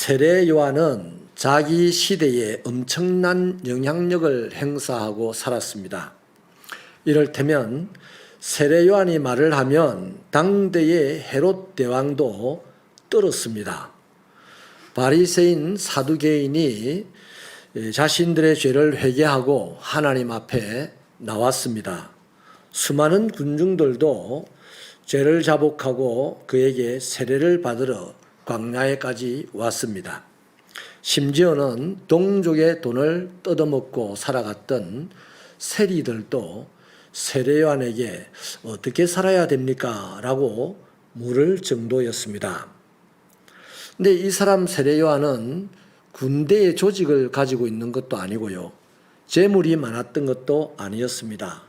세례 요한은 자기 시대에 엄청난 영향력을 행사하고 살았습니다. 이를테면 세례 요한이 말을 하면 당대의 헤롯 대왕도 떨었습니다. 바리새인 사두개인이 자신들의 죄를 회개하고 하나님 앞에 나왔습니다. 수많은 군중들도 죄를 자복하고 그에게 세례를 받으러 광야에까지 왔습니다. 심지어는 동족의 돈을 뜯어먹고 살아갔던 세리들도 세례 요한에게 어떻게 살아야 됩니까? 라고 물을 정도였습니다. 근데 이 사람 세례 요한은 군대의 조직을 가지고 있는 것도 아니고요. 재물이 많았던 것도 아니었습니다.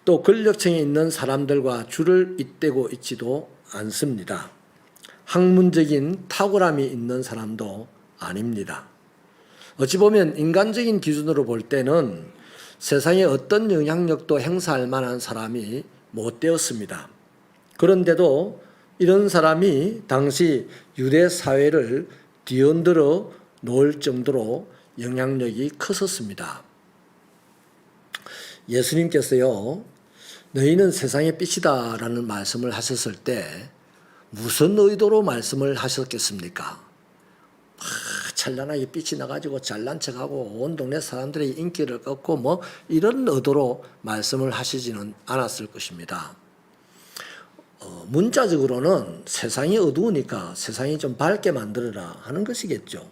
또 권력층에 있는 사람들과 줄을 잇대고 있지도 않습니다. 학문적인 탁월함이 있는 사람도 아닙니다. 어찌 보면 인간적인 기준으로 볼 때는 세상에 어떤 영향력도 행사할 만한 사람이 못 되었습니다. 그런데도 이런 사람이 당시 유대 사회를 뒤흔들어 놓을 정도로 영향력이 컸었습니다. 예수님께서요, 너희는 세상의 빛이다 라는 말씀을 하셨을 때 무슨 의도로 말씀을 하셨겠습니까? 찬란하게 빛이 나가지고 잘난 척하고 온 동네 사람들의 인기를 꺾고 이런 의도로 말씀을 하시지는 않았을 것입니다. 문자적으로는 세상이 어두우니까 세상이 좀 밝게 만들어라 하는 것이겠죠.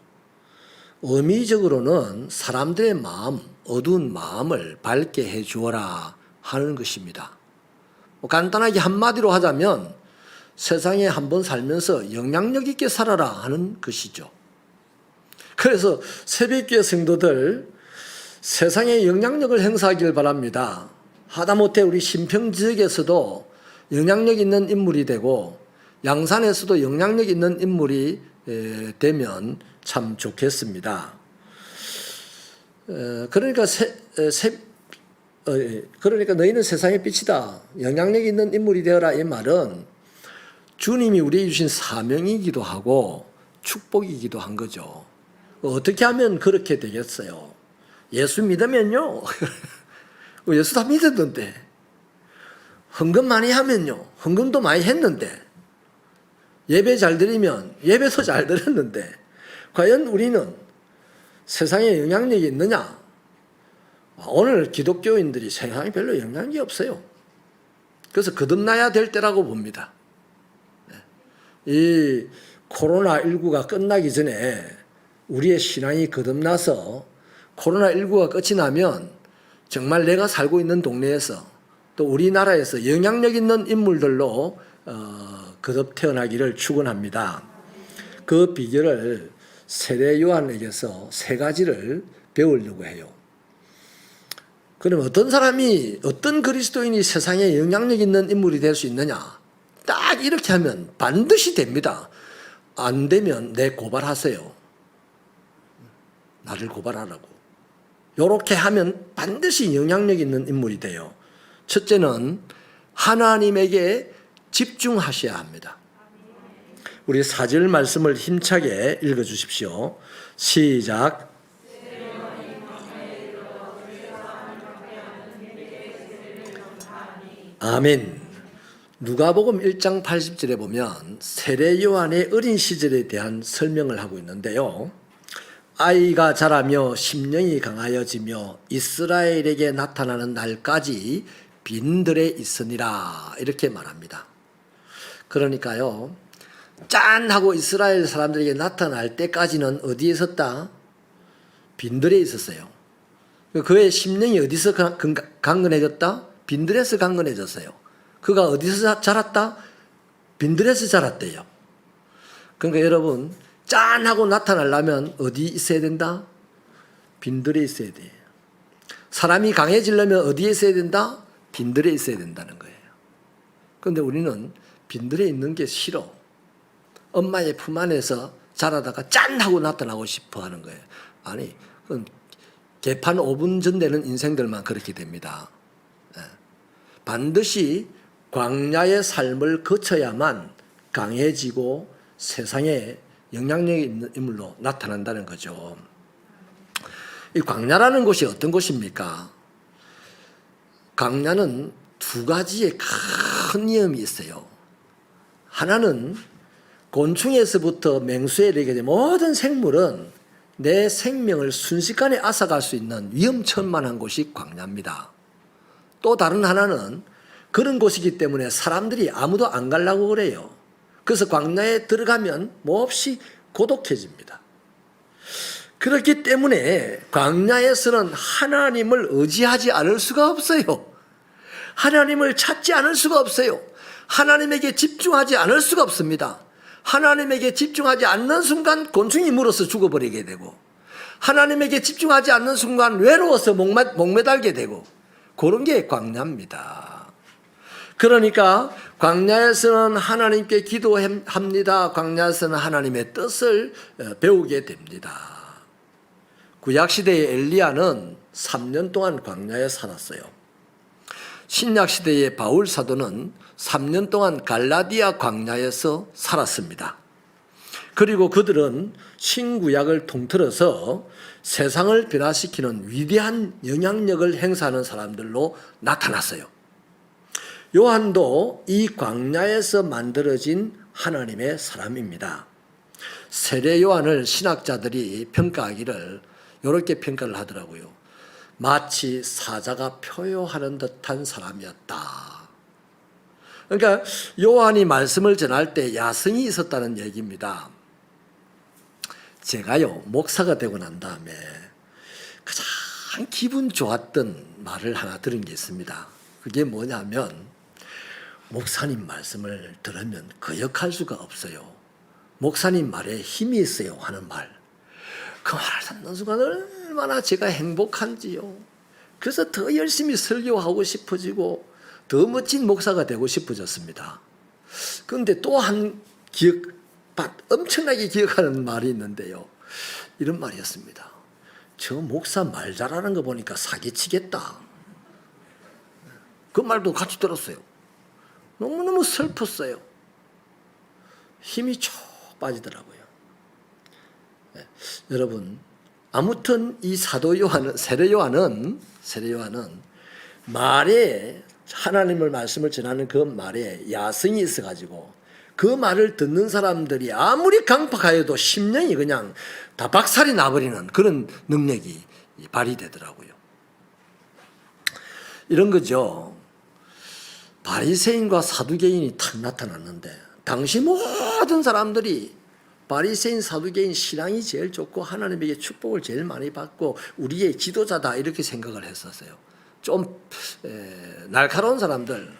의미적으로는 사람들의 마음, 어두운 마음을 밝게 해 주어라 하는 것입니다. 간단하게 한마디로 하자면 세상에 한번 살면서 영향력 있게 살아라 하는 것이죠. 그래서 새벽기도 성도들 세상에 영향력을 행사하길 바랍니다. 하다못해 우리 신평 지역에서도 영향력 있는 인물이 되고 양산에서도 영향력 있는 인물이 되면 참 좋겠습니다. 그러니까 그러니까 너희는 세상의 빛이다. 영향력 있는 인물이 되어라 이 말은 주님이 우리에게 주신 사명이기도 하고 축복이기도 한 거죠. 어떻게 하면 그렇게 되겠어요? 예수 믿으면요. 예수 다 믿었는데. 헌금 많이 하면요. 헌금도 많이 했는데. 예배 잘 드리면 예배도 잘 드렸는데. 과연 우리는 세상에 영향력이 있느냐? 오늘 기독교인들이 세상에 별로 영향력이 없어요. 그래서 거듭나야 될 때라고 봅니다. 이 코로나19가 끝나기 전에 우리의 신앙이 거듭나서 코로나19가 끝이 나면 정말 내가 살고 있는 동네에서 또 우리나라에서 영향력 있는 인물들로 거듭 태어나기를 축원합니다. 그 비결을 세례 요한에게서 3가지를 배우려고 해요. 그럼 어떤 사람이, 어떤 그리스도인이 세상에 영향력 있는 인물이 될 수 있느냐? 딱 이렇게 하면 반드시 됩니다. 안 되면 내 고발하세요. 나를 고발하라고. 이렇게 하면 반드시 영향력 있는 인물이 돼요. 첫째는 하나님에게 집중하셔야 합니다. 우리 4절 말씀을 힘차게 읽어주십시오. 시작. 아멘. 누가복음 1장 80절에 보면 세례 요한의 어린 시절에 대한 설명을 하고 있는데요. 아이가 자라며 심령이 강하여지며 이스라엘에게 나타나는 날까지 빈들에 있으니라 이렇게 말합니다. 그러니까요. 짠 하고 이스라엘 사람들에게 나타날 때까지는 어디에 있었다? 빈들에 있었어요. 그의 심령이 어디서 강건해졌다? 빈들에서 강건해졌어요. 그가 어디서 자랐다? 빈들에서 자랐대요. 그러니까 여러분 짠 하고 나타나려면 어디 있어야 된다? 빈들에 있어야 돼요. 사람이 강해지려면 어디에 있어야 된다? 빈들에 있어야 된다는 거예요. 그런데 우리는 빈들에 있는 게 싫어. 엄마의 품 안에서 자라다가 짠 하고 나타나고 싶어 하는 거예요. 아니, 그건 개판 5분 전 되는 인생들만 그렇게 됩니다. 반드시 광야의 삶을 거쳐야만 강해지고 세상에 영향력이 있는 인물로 나타난다는 거죠. 이 광야라는 곳이 어떤 곳입니까? 광야는 두 가지의 큰 위험이 있어요. 하나는 곤충에서부터 맹수에 이르게 모든 생물은 내 생명을 순식간에 앗아갈 수 있는 위험천만한 곳이 광야입니다. 또 다른 하나는 그런 곳이기 때문에 사람들이 아무도 안 가려고 그래요. 그래서 광야에 들어가면 몹시 고독해집니다. 그렇기 때문에 광야에서는 하나님을 의지하지 않을 수가 없어요. 하나님을 찾지 않을 수가 없어요. 하나님에게 집중하지 않을 수가 없습니다. 하나님에게 집중하지 않는 순간 곤충이 물어서 죽어버리게 되고, 하나님에게 집중하지 않는 순간 외로워서 목매달게 되고, 그런 게 광야입니다. 그러니까 광야에서는 하나님께 기도합니다. 광야에서는 하나님의 뜻을 배우게 됩니다. 구약시대의 엘리야는 3년 동안 광야에 살았어요. 신약시대의 바울 사도는 3년 동안 갈라디아 광야에서 살았습니다. 그리고 그들은 신구약을 통틀어서 세상을 변화시키는 위대한 영향력을 행사하는 사람들로 나타났어요. 요한도 이 광야에서 만들어진 하나님의 사람입니다. 세례 요한을 신학자들이 평가하기를 이렇게 평가를 하더라고요. 마치 사자가 표효하는 듯한 사람이었다. 그러니까 요한이 말씀을 전할 때 야성이 있었다는 얘기입니다. 제가요, 목사가 되고 난 다음에 가장 기분 좋았던 말을 하나 들은 게 있습니다. 그게 뭐냐면, 목사님 말씀을 들으면 거역할 수가 없어요. 목사님 말에 힘이 있어요 하는 말. 그 말을 듣는 순간 얼마나 제가 행복한지요. 그래서 더 열심히 설교하고 싶어지고 더 멋진 목사가 되고 싶어졌습니다. 그런데 또 한 엄청나게 기억하는 말이 있는데요. 이런 말이었습니다. 저 목사 말 잘하는 거 보니까 사기치겠다. 그 말도 같이 들었어요. 너무너무 슬펐어요. 힘이 쭉 빠지더라고요. 네. 여러분, 아무튼 이 사도 요한은, 세례 요한은 말에, 하나님의 말씀을 전하는 그 말에 야성이 있어가지고 그 말을 듣는 사람들이 아무리 강팍하여도 심령이 그냥 다 박살이 나버리는 그런 능력이 발휘되더라고요. 이런 거죠. 바리새인과 사두개인이 탁 나타났는데, 당시 모든 사람들이 바리새인 사두개인 신앙이 제일 좋고 하나님에게 축복을 제일 많이 받고 우리의 지도자다 이렇게 생각을 했었어요. 좀 날카로운 사람들,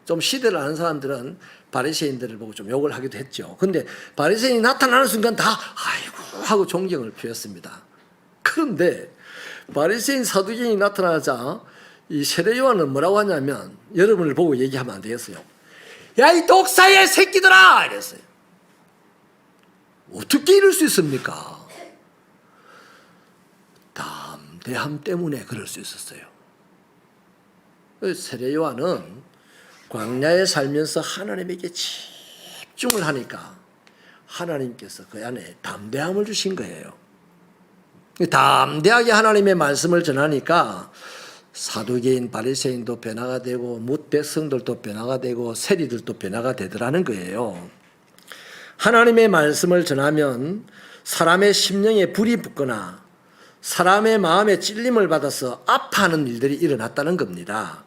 좀 시대를 아는 사람들은 바리새인들을 보고 좀 욕을 하기도 했죠. 근데 바리새인이 나타나는 순간 다 아이고 하고 존경을 표했습니다. 그런데 바리새인 사두개인이 나타나자 이 세례 요한은 뭐라고 하냐면, 여러분을 보고 얘기하면 안 되겠어요. 야, 이 독사의 새끼들아! 이랬어요. 어떻게 이럴 수 있습니까? 담대함 때문에 그럴 수 있었어요. 세례 요한은 광야에 살면서 하나님에게 집중을 하니까 하나님께서 그 안에 담대함을 주신 거예요. 담대하게 하나님의 말씀을 전하니까 사두개인 바리새인도 변화가 되고 뭇 백성들도 변화가 되고 세리들도 변화가 되더라는 거예요. 하나님의 말씀을 전하면 사람의 심령에 불이 붙거나 사람의 마음에 찔림을 받아서 아파하는 일들이 일어났다는 겁니다.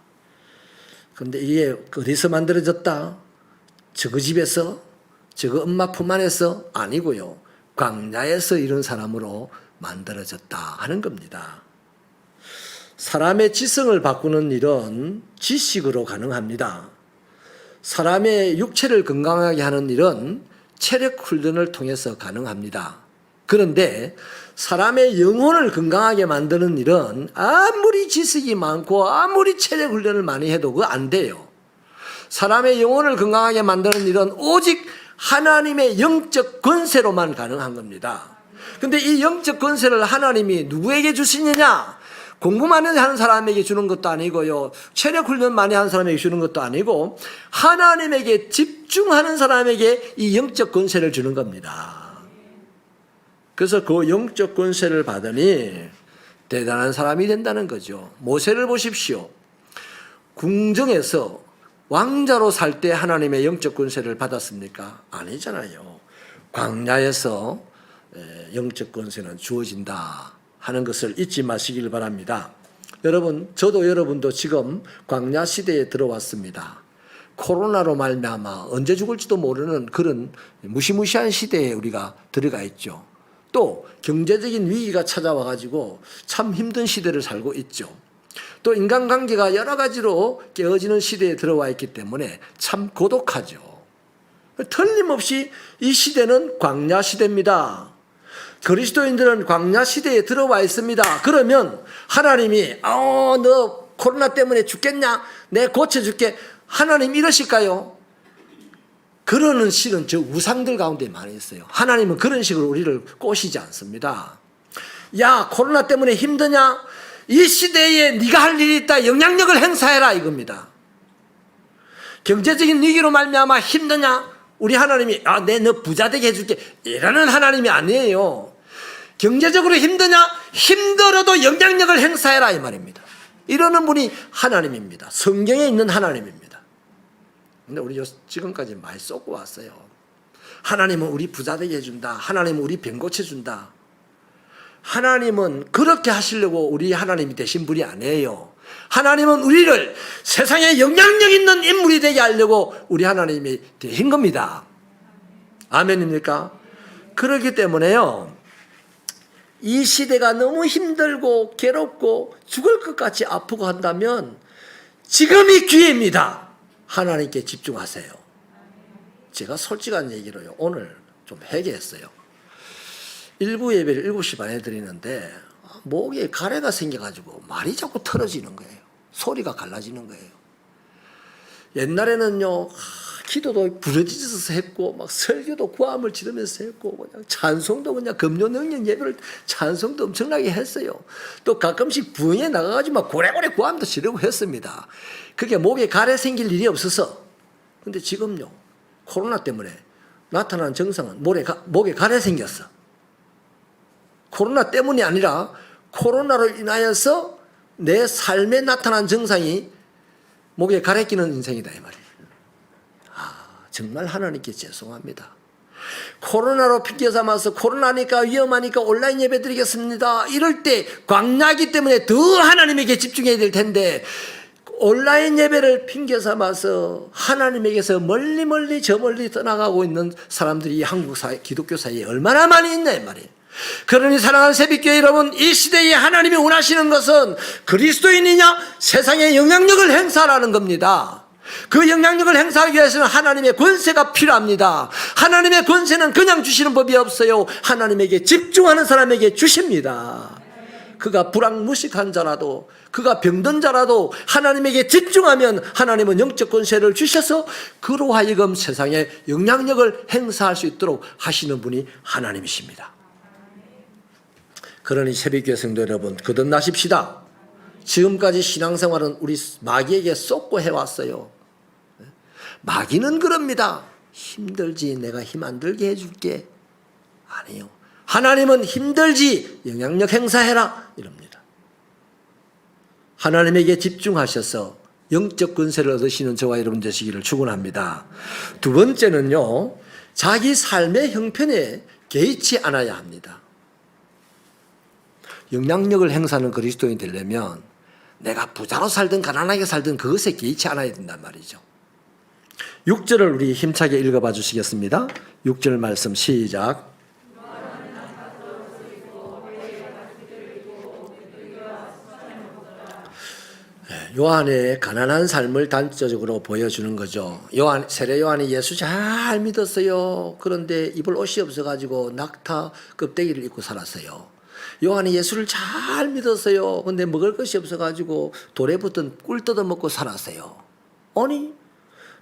그런데 이게 어디서 만들어졌다? 저거 집에서? 저거 엄마 품 안에서? 아니고요. 광야에서 이런 사람으로 만들어졌다 하는 겁니다. 사람의 지성을 바꾸는 일은 지식으로 가능합니다. 사람의 육체를 건강하게 하는 일은 체력 훈련을 통해서 가능합니다. 그런데 사람의 영혼을 건강하게 만드는 일은 아무리 지식이 많고 아무리 체력 훈련을 많이 해도 그거 안 돼요. 사람의 영혼을 건강하게 만드는 일은 오직 하나님의 영적 권세로만 가능한 겁니다. 그런데 이 영적 권세를 하나님이 누구에게 주시느냐? 공부 많이 하는 사람에게 주는 것도 아니고요, 체력 훈련 많이 하는 사람에게 주는 것도 아니고 하나님에게 집중하는 사람에게 이 영적 권세를 주는 겁니다. 그래서 그 영적 권세를 받으니 대단한 사람이 된다는 거죠. 모세를 보십시오. 궁정에서 왕자로 살 때 하나님의 영적 권세를 받았습니까? 아니잖아요. 광야에서 영적 권세는 주어진다 하는 것을 잊지 마시길 바랍니다. 여러분, 저도 여러분도 지금 광야 시대에 들어왔습니다. 코로나로 말미암아 언제 죽을지도 모르는 그런 무시무시한 시대에 우리가 들어가 있죠. 또 경제적인 위기가 찾아와 가지고 참 힘든 시대를 살고 있죠. 또 인간관계가 여러 가지로 깨어지는 시대에 들어와 있기 때문에 참 고독하죠. 틀림없이 이 시대는 광야 시대입니다. 그리스도인들은 광야 시대에 들어와 있습니다. 그러면 하나님이 너 코로나 때문에 죽겠냐? 내 고쳐줄게. 하나님 이러실까요? 그러는 실은 저 우상들 가운데 많이 있어요. 하나님은 그런 식으로 우리를 꼬시지 않습니다. 야, 코로나 때문에 힘드냐? 이 시대에 네가 할 일이 있다. 영향력을 행사해라 이겁니다. 경제적인 위기로 말미암아 힘드냐? 우리 하나님이 너 부자 되게 해줄게 이라는 하나님이 아니에요. 경제적으로 힘드냐? 힘들어도 영향력을 행사해라 이 말입니다. 이러는 분이 하나님입니다. 성경에 있는 하나님입니다. 근데 우리 지금까지 많이 쏟고 왔어요. 하나님은 우리 부자 되게 해준다. 하나님은 우리 병 고쳐준다. 하나님은 그렇게 하시려고 우리 하나님이 되신 분이 아니에요. 하나님은 우리를 세상에 영향력 있는 인물이 되게 하려고 우리 하나님이 되신 겁니다. 아멘입니까? 그렇기 때문에요, 이 시대가 너무 힘들고 괴롭고 죽을 것 같이 아프고 한다면 지금이 기회입니다. 하나님께 집중하세요. 제가 솔직한 얘기로요, 오늘 좀 회개했어요. 일부 예배를 7시 반에 드리는데 목에 가래가 생겨가지고 말이 자꾸 틀어지는 거예요. 소리가 갈라지는 거예요. 옛날에는요, 기도도 부르짖어서 했고, 막 설교도 구함을 지르면서 했고, 그냥 찬송도 그냥 금요능력 예배를 찬송도 엄청나게 했어요. 또 가끔씩 부흥에 나가가지고 막 고래고래 구함도 지르고 했습니다. 그게 목에 가래 생길 일이 없어서. 근데 지금요, 코로나 때문에 나타난 증상은 목에 가래 생겼어. 코로나 때문이 아니라 코로나로 인하여서 내 삶에 나타난 증상이 목에 가래 끼는 인생이다 이 말이에요. 정말 하나님께 죄송합니다. 코로나로 핑계 삼아서 코로나니까 위험하니까 온라인 예배 드리겠습니다. 이럴 때 광야이기 때문에 더 하나님에게 집중해야 될 텐데 온라인 예배를 핑계 삼아서 하나님에게서 멀리 저 멀리 떠나가고 있는 사람들이 이 한국 사회, 기독교 사회에 얼마나 많이 있냐 이 말이에요. 그러니 사랑하는 새벽교회 여러분, 이 시대에 하나님이 원하시는 것은 그리스도인이냐 세상에 영향력을 행사하라는 겁니다. 그 영향력을 행사하기 위해서는 하나님의 권세가 필요합니다. 하나님의 권세는 그냥 주시는 법이 없어요. 하나님에게 집중하는 사람에게 주십니다. 그가 불황무식한 자라도, 그가 병든 자라도 하나님에게 집중하면 하나님은 영적 권세를 주셔서 그로 하여금 세상에 영향력을 행사할 수 있도록 하시는 분이 하나님이십니다. 그러니 새벽교회 성도 여러분, 거듭나십시다. 지금까지 신앙생활은 우리 마귀에게 쏟고 해왔어요. 마귀는 그럽니다. 힘들지 내가 힘 안 들게 해줄게. 아니요. 하나님은 힘들지 영향력 행사해라 이럽니다. 하나님에게 집중하셔서 영적 권세를 얻으시는 저와 여러분 되시기를 축원합니다. 두 번째는요, 자기 삶의 형편에 개의치 않아야 합니다. 영향력을 행사하는 그리스도인이 되려면 내가 부자로 살든 가난하게 살든 그것에 개의치 않아야 된단 말이죠. 6절을 우리 힘차게 읽어봐 주시겠습니다. 6절 말씀 시작. 요한의 가난한 삶을 단적으로 보여주는 거죠. 세례 요한이 예수 잘 믿었어요. 그런데 입을 옷이 없어가지고 낙타 껍데기를 입고 살았어요. 요한이 예수를 잘 믿었어요. 그런데 먹을 것이 없어가지고 돌에 붙은 꿀 뜯어 먹고 살았어요. 아니,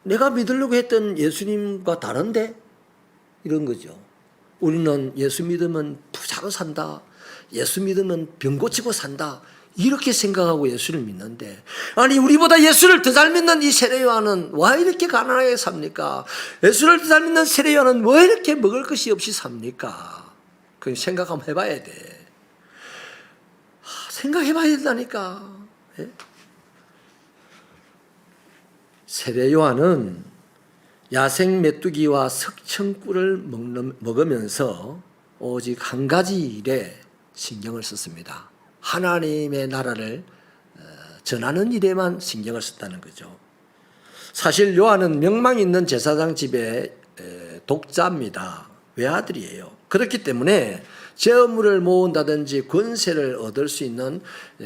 내가 믿으려고 했던 예수님과 다른데? 이런 거죠. 우리는 예수 믿으면 부자로 산다. 예수 믿으면 병 고치고 산다. 이렇게 생각하고 예수를 믿는데, 아니 우리보다 예수를 더 잘 믿는 이 세례 요한은 왜 이렇게 가난하게 삽니까? 예수를 더 잘 믿는 세례 요한은 왜 이렇게 먹을 것이 없이 삽니까? 그 생각 한번 해봐야 돼. 생각해봐야 된다니까. 예? 세례 요한은 야생 메뚜기와 석청꿀을 먹으면서 오직 한 가지 일에 신경을 썼습니다. 하나님의 나라를 전하는 일에만 신경을 썼다는 거죠. 사실 요한은 명망 있는 제사장 집의 독자입니다. 외아들이에요. 그렇기 때문에 재물을 모은다든지 권세를 얻을 수 있는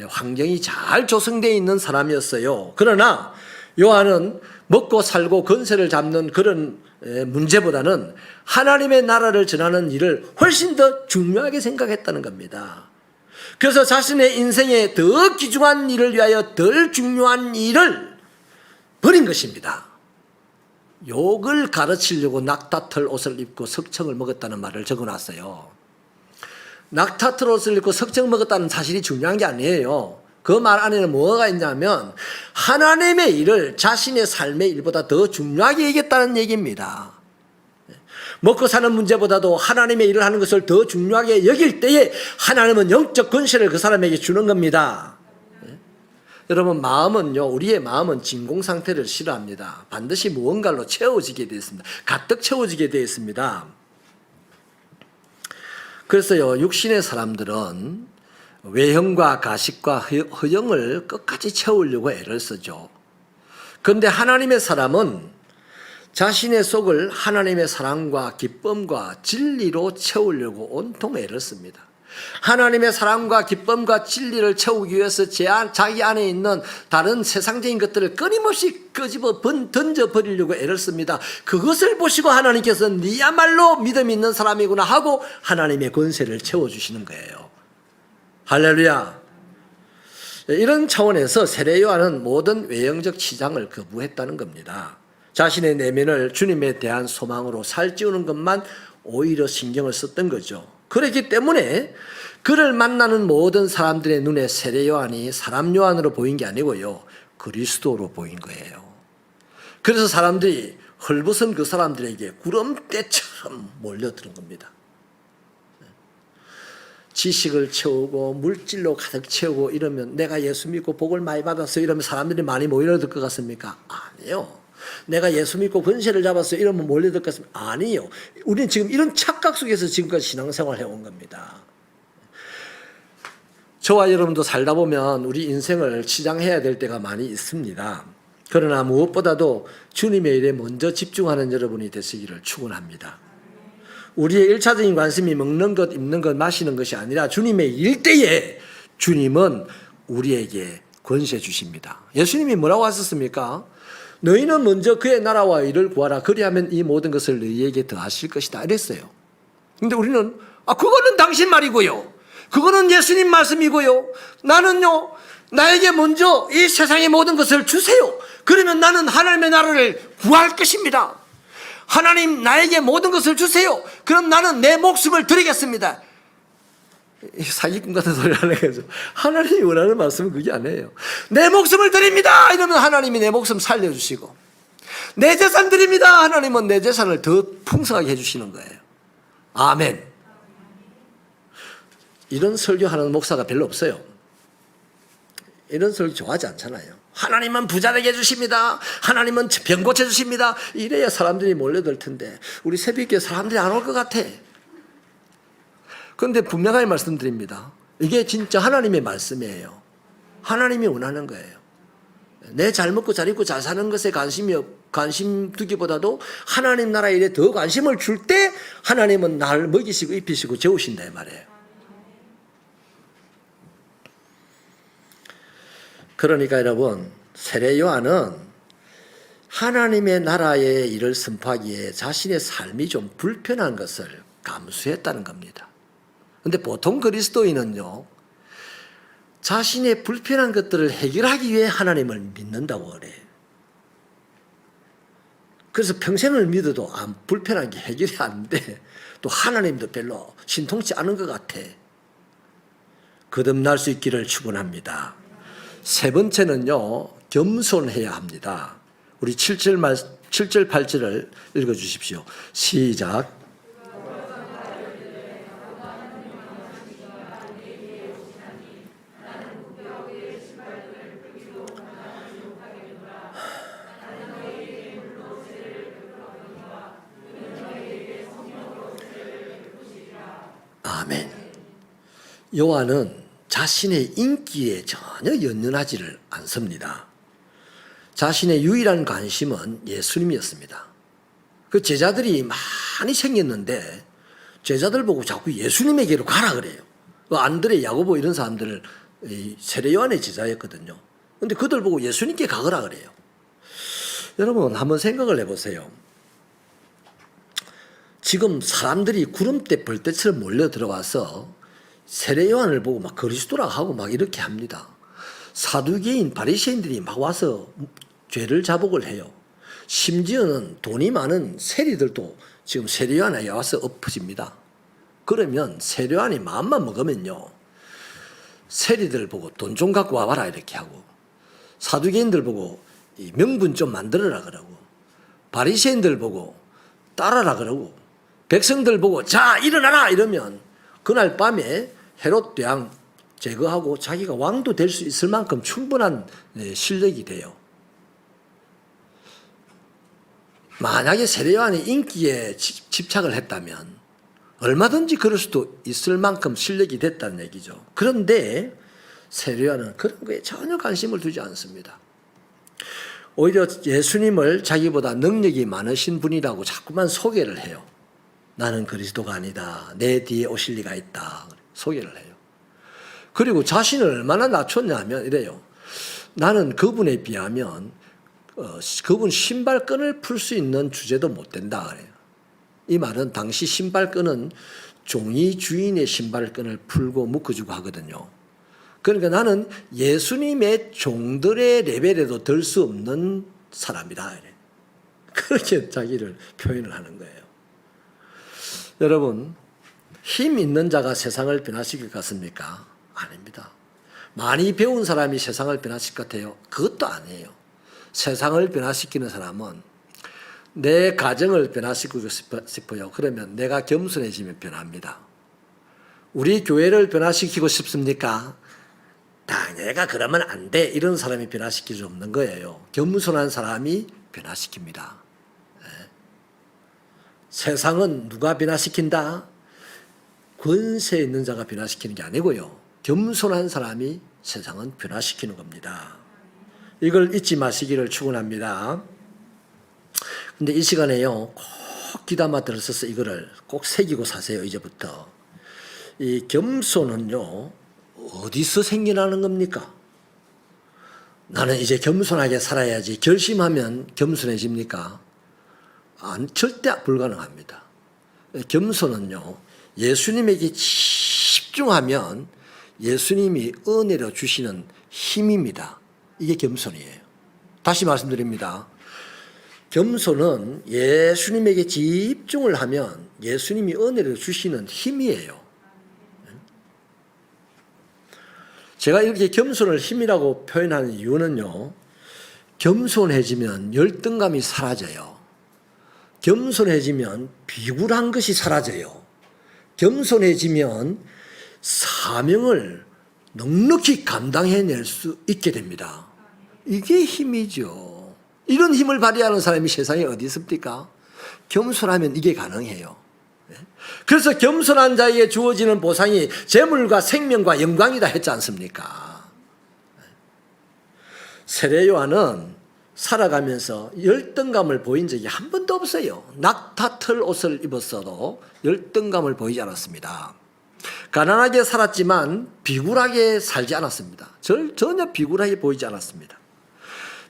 환경이 잘 조성되어 있는 사람이었어요. 그러나 요한은 먹고 살고 권세를 잡는 그런 문제보다는 하나님의 나라를 전하는 일을 훨씬 더 중요하게 생각했다는 겁니다. 그래서 자신의 인생에 더 귀중한 일을 위하여 덜 중요한 일을 버린 것입니다. 욕을 가르치려고 낙타털 옷을 입고 석청을 먹었다는 말을 적어놨어요. 낙타털 옷을 입고 석청 먹었다는 사실이 중요한 게 아니에요. 그 말 안에는 뭐가 있냐면 하나님의 일을 자신의 삶의 일보다 더 중요하게 여겼다는 얘기입니다. 먹고 사는 문제보다도 하나님의 일을 하는 것을 더 중요하게 여길 때에 하나님은 영적 권세를 그 사람에게 주는 겁니다. 여러분, 마음은요, 우리의 마음은 진공 상태를 싫어합니다. 반드시 무언가로 채워지게 되어 있습니다. 가득 채워지게 되어 있습니다. 그래서요, 육신의 사람들은 외형과 가식과 허영을 끝까지 채우려고 애를 쓰죠. 그런데 하나님의 사람은 자신의 속을 하나님의 사랑과 기쁨과 진리로 채우려고 온통 애를 씁니다. 하나님의 사랑과 기쁨과 진리를 채우기 위해서 자기 안에 있는 다른 세상적인 것들을 끊임없이 끄집어 던져버리려고 애를 씁니다. 그것을 보시고 하나님께서는 니야말로 믿음 있는 사람이구나 하고 하나님의 권세를 채워주시는 거예요. 할렐루야. 이런 차원에서 세례 요한은 모든 외형적 치장을 거부했다는 겁니다. 자신의 내면을 주님에 대한 소망으로 살찌우는 것만 오히려 신경을 썼던 거죠. 그렇기 때문에 그를 만나는 모든 사람들의 눈에 세례 요한이 사람 요한으로 보인 게 아니고요, 그리스도로 보인 거예요. 그래서 사람들이 헐벗은 그 사람들에게 구름대처럼 몰려드는 겁니다. 지식을 채우고 물질로 가득 채우고 이러면 내가 예수 믿고 복을 많이 받았어요 이러면 사람들이 많이 몰려들 것 같습니까? 아니요. 내가 예수 믿고 권세를 잡았어요 이러면 몰려들 것 같습니까? 아니요. 우리는 지금 이런 착각 속에서 지금까지 신앙생활을 해온 겁니다. 저와 여러분도 살다 보면 우리 인생을 치장해야 될 때가 많이 있습니다. 그러나 무엇보다도 주님의 일에 먼저 집중하는 여러분이 되시기를 축원합니다. 우리의 1차적인 관심이 먹는 것, 입는 것, 마시는 것이 아니라 주님의 일때에 주님은 우리에게 권세 주십니다. 예수님이 뭐라고 하셨습니까? 너희는 먼저 그의 나라와 일을 구하라. 그리하면 이 모든 것을 너희에게 더하실 것이다. 이랬어요. 근데 우리는 그거는 당신 말이고요. 그거는 예수님 말씀이고요. 나는요, 나에게 먼저 이 세상의 모든 것을 주세요. 그러면 나는 하나님의 나라를 구할 것입니다. 하나님 나에게 모든 것을 주세요. 그럼 나는 내 목숨을 드리겠습니다. 사기꾼 같은 소리를 하는 거죠. 하나님이 원하는 말씀은 그게 아니에요. 내 목숨을 드립니다. 이러면 하나님이 내 목숨 살려주시고, 내 재산 드립니다. 하나님은 내 재산을 더 풍성하게 해주시는 거예요. 아멘. 이런 설교하는 목사가 별로 없어요. 이런 설교 좋아하지 않잖아요. 하나님은 부자되게 해주십니다. 하나님은 병 고쳐주십니다. 이래야 사람들이 몰려들 텐데 우리 새벽에 사람들이 안 올 것 같아. 그런데 분명하게 말씀드립니다. 이게 진짜 하나님의 말씀이에요. 하나님이 원하는 거예요. 내 잘 먹고 잘 입고 잘 사는 것에 관심 두기보다도 하나님 나라 일에 더 관심을 줄 때 하나님은 나를 먹이시고 입히시고 재우신다 이 말이에요. 그러니까 여러분, 세례 요한은 하나님의 나라의 일을 선포하기에 자신의 삶이 좀 불편한 것을 감수했다는 겁니다. 그런데 보통 그리스도인은요, 자신의 불편한 것들을 해결하기 위해 하나님을 믿는다고 그래요. 그래서 평생을 믿어도 불편한 게 해결이 안 돼. 또 하나님도 별로 신통치 않은 것 같아. 거듭날 수 있기를 축원합니다. 세 번째는요, 겸손해야 합니다. 우리 7절 8절을 읽어주십시오. 시작. 아멘. 요한은 자신의 인기에 전혀 연연하지를 않습니다. 자신의 유일한 관심은 예수님이었습니다. 그 제자들이 많이 생겼는데 제자들 보고 자꾸 예수님에게로 가라 그래요. 그 안드레, 야고보 이런 사람들 세례 요한의 제자였거든요. 근데 그들 보고 예수님께 가거라 그래요. 여러분 한번 생각을 해보세요. 지금 사람들이 구름대 벌떼처럼 몰려 들어와서 세례 요한을 보고 막 그리스도라 하고 막 이렇게 합니다. 사두개인 바리새인들이 막 와서 죄를 자복을 해요. 심지어는 돈이 많은 세리들도 지금 세례 요한에 와서 엎어집니다. 그러면 세례 요한이 마음만 먹으면요, 세리들 보고 돈 좀 갖고 와봐라 이렇게 하고, 사두개인들 보고 명분 좀 만들어라 그러고, 바리새인들 보고 따라라 그러고, 백성들 보고 자 일어나라 이러면 그날 밤에 헤롯 대왕 제거하고 자기가 왕도 될 수 있을 만큼 충분한 실력이 돼요. 만약에 세례 요한이 인기에 집착을 했다면 얼마든지 그럴 수도 있을 만큼 실력이 됐다는 얘기죠. 그런데 세례 요한은 그런 거에 전혀 관심을 두지 않습니다. 오히려 예수님을 자기보다 능력이 많으신 분이라고 자꾸만 소개를 해요. 나는 그리스도가 아니다. 내 뒤에 오실 리가 있다. 소개를 해요. 그리고 자신을 얼마나 낮췄냐면 이래요. 나는 그분에 비하면 그분 신발끈을 풀 수 있는 주제도 못 된다 그래요. 이 말은 당시 신발끈은 종이 주인의 신발끈을 풀고 묶어주고 하거든요. 그러니까 나는 예수님의 종들의 레벨에도 들 수 없는 사람이다. 이래. 그렇게 자기를 표현을 하는 거예요. 여러분, 힘 있는 자가 세상을 변화시킬 것 같습니까? 아닙니다. 많이 배운 사람이 세상을 변화시킬 것 같아요? 그것도 아니에요. 세상을 변화시키는 사람은 내 가정을 변화시키고 싶어요. 그러면 내가 겸손해지면 변합니다. 우리 교회를 변화시키고 싶습니까? 내가 그러면 안 돼. 이런 사람이 변화시킬 수 없는 거예요. 겸손한 사람이 변화시킵니다. 세상은 누가 변화시킨다? 권세 있는 자가 변화시키는 게 아니고요. 겸손한 사람이 세상은 변화시키는 겁니다. 이걸 잊지 마시기를 축원합니다. 근데 이 시간에요, 꼭 귀담아 들으셔서 이거를 꼭 새기고 사세요. 이제부터. 이 겸손은요, 어디서 생겨나는 겁니까? 나는 이제 겸손하게 살아야지 결심하면 겸손해집니까? 절대 불가능합니다. 겸손은요, 예수님에게 집중하면 예수님이 은혜로 주시는 힘입니다. 이게 겸손이에요. 다시 말씀드립니다. 겸손은 예수님에게 집중을 하면 예수님이 은혜를 주시는 힘이에요. 제가 이렇게 겸손을 힘이라고 표현하는 이유는요, 겸손해지면 열등감이 사라져요. 겸손해지면 비굴한 것이 사라져요. 겸손해지면 사명을 넉넉히 감당해낼 수 있게 됩니다. 이게 힘이죠. 이런 힘을 발휘하는 사람이 세상에 어디 있습니까? 겸손하면 이게 가능해요. 그래서 겸손한 자에게 주어지는 보상이 재물과 생명과 영광이다 했지 않습니까? 세례 요한은 살아가면서 열등감을 보인 적이 한 번도 없어요. 낙타털 옷을 입었어도 열등감을 보이지 않았습니다. 가난하게 살았지만 비굴하게 살지 않았습니다. 전혀 비굴하게 보이지 않았습니다.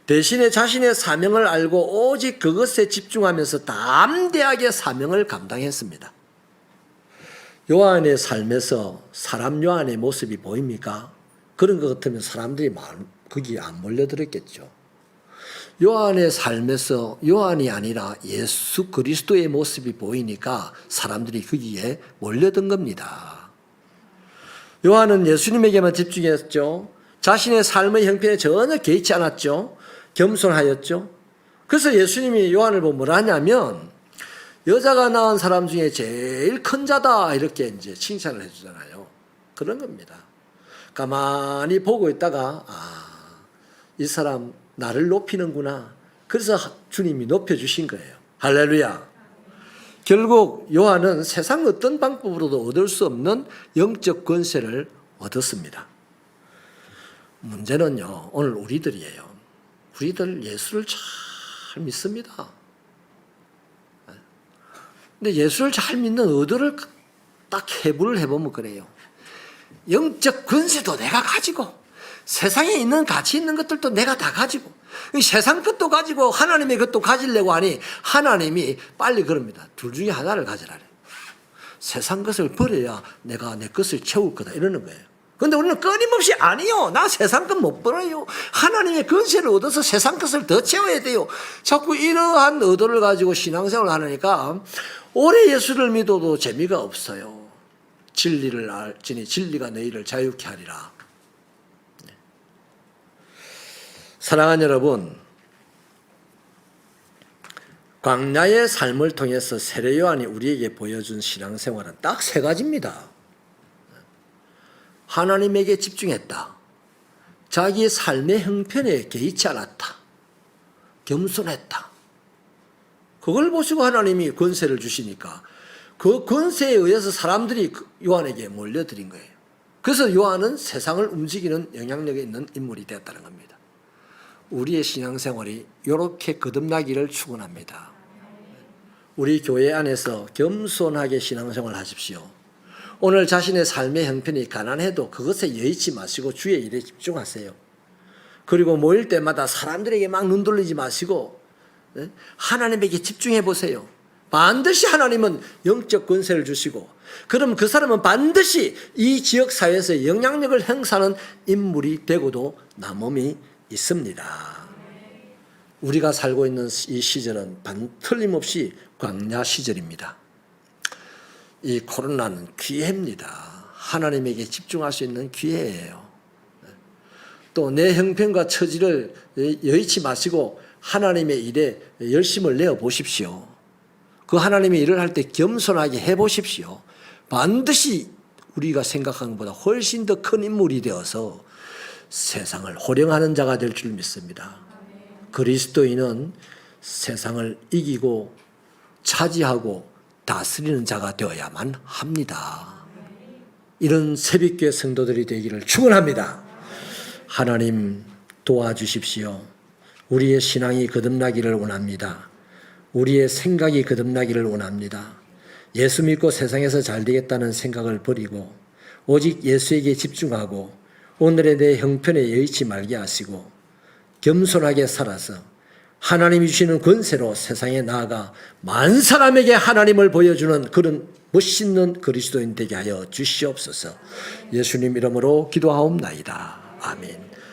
대신에 자신의 사명을 알고 오직 그것에 집중하면서 담대하게 사명을 감당했습니다. 요한의 삶에서 사람 요한의 모습이 보입니까? 그런 것 같으면 사람들이 거기에 안 몰려들었겠죠. 요한의 삶에서 요한이 아니라 예수 그리스도의 모습이 보이니까 사람들이 거기에 몰려든 겁니다. 요한은 예수님에게만 집중했죠. 자신의 삶의 형편에 전혀 개의치 않았죠. 겸손하였죠. 그래서 예수님이 요한을 보고 뭐라 하냐면 여자가 낳은 사람 중에 제일 큰 자다 이렇게 이제 칭찬을 해주잖아요. 그런 겁니다. 가만히 보고 있다가 이 사람 나를 높이는구나. 그래서 주님이 높여주신 거예요. 할렐루야. 결국 요한은 세상 어떤 방법으로도 얻을 수 없는 영적 권세를 얻었습니다. 문제는요, 오늘 우리들이에요. 우리들 예수를 잘 믿습니다. 근데 예수를 잘 믿는 의도를 딱 해부를 해보면 그래요. 영적 권세도 내가 가지고, 세상에 있는 가치 있는 것들도 내가 다 가지고, 세상 것도 가지고 하나님의 것도 가지려고 하니 하나님이 빨리 그럽니다. 둘 중에 하나를 가지라래. 세상 것을 버려야 내가 내 것을 채울 거다 이러는 거예요. 그런데 우리는 끊임없이 아니요, 나 세상 것 못 벌어요, 하나님의 권세를 얻어서 세상 것을 더 채워야 돼요. 자꾸 이러한 의도를 가지고 신앙생활을 하니까 오래 예수를 믿어도 재미가 없어요. 진리를 알지니 진리가 너희를 자유케 하리라. 사랑하는 여러분, 광야의 삶을 통해서 세례 요한이 우리에게 보여준 신앙생활은 딱 세 가지입니다. 하나님에게 집중했다. 자기의 삶의 형편에 개의치 않았다. 겸손했다. 그걸 보시고 하나님이 권세를 주시니까 그 권세에 의해서 사람들이 요한에게 몰려들인 거예요. 그래서 요한은 세상을 움직이는 영향력이 있는 인물이 되었다는 겁니다. 우리의 신앙생활이 이렇게 거듭나기를 축원합니다. 우리 교회 안에서 겸손하게 신앙생활을 하십시오. 오늘 자신의 삶의 형편이 가난해도 그것에 여의치 마시고 주의 일에 집중하세요. 그리고 모일 때마다 사람들에게 막 눈 돌리지 마시고 하나님에게 집중해 보세요. 반드시 하나님은 영적 권세를 주시고, 그럼 그 사람은 반드시 이 지역 사회에서 영향력을 행사하는 인물이 되고도 남음이 있습니다. 우리가 살고 있는 이 시절은 틀림없이 광야 시절입니다. 이 코로나는 기회입니다. 하나님에게 집중할 수 있는 기회예요. 또 내 형편과 처지를 여의치 마시고 하나님의 일에 열심을 내어 보십시오. 그 하나님의 일을 할 때 겸손하게 해 보십시오. 반드시 우리가 생각하는 것보다 훨씬 더 큰 인물이 되어서 세상을 호령하는 자가 될 줄 믿습니다. 그리스도인은 세상을 이기고 차지하고 다스리는 자가 되어야만 합니다. 이런 새벽교회 성도들이 되기를 축원합니다. 하나님 도와주십시오. 우리의 신앙이 거듭나기를 원합니다. 우리의 생각이 거듭나기를 원합니다. 예수 믿고 세상에서 잘 되겠다는 생각을 버리고 오직 예수에게 집중하고 오늘의 내 형편에 여의치 말게 하시고 겸손하게 살아서 하나님이 주시는 권세로 세상에 나아가 만 사람에게 하나님을 보여주는 그런 멋있는 그리스도인 되게 하여 주시옵소서. 예수님 이름으로 기도하옵나이다. 아멘.